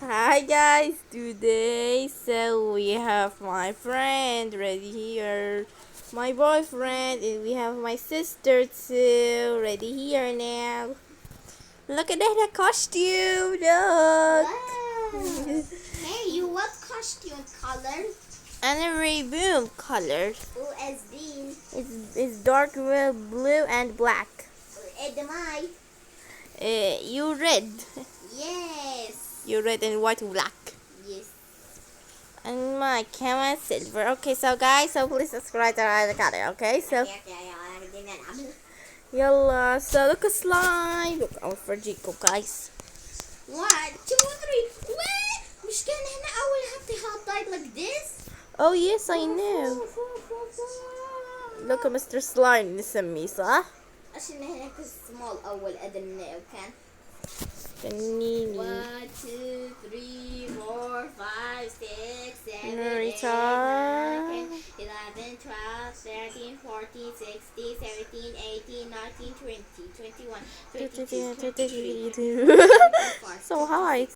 Hi guys, today we have my friend ready here, my boyfriend, and we have my sister too ready here now. Look at that costume, look. Wow. Hey, you what costume color? And a rainbow color. Who is Dean? It's dark blue and black. Who am I? You red. Yes. You red and white and black. Yes. And my camera is silver. Okay, so guys, please subscribe to our channel. Okay, so yalla. So look a slide. Look out for Jico, guys. 1, 2, 3. Wait! مش كان هنا أول حتى حاطين like this? Oh yes, I know. Look at Mr. Slime نسميه صح؟ عشان هناك small أول أدنى وكان. Panini. 1, 2, 3, 4, 5, 6, 7, 8, 9, Narita. 10, 11, 12, 13, 14, 16, 17, 18, 19, 20, 21, 22, 23, 24, So high.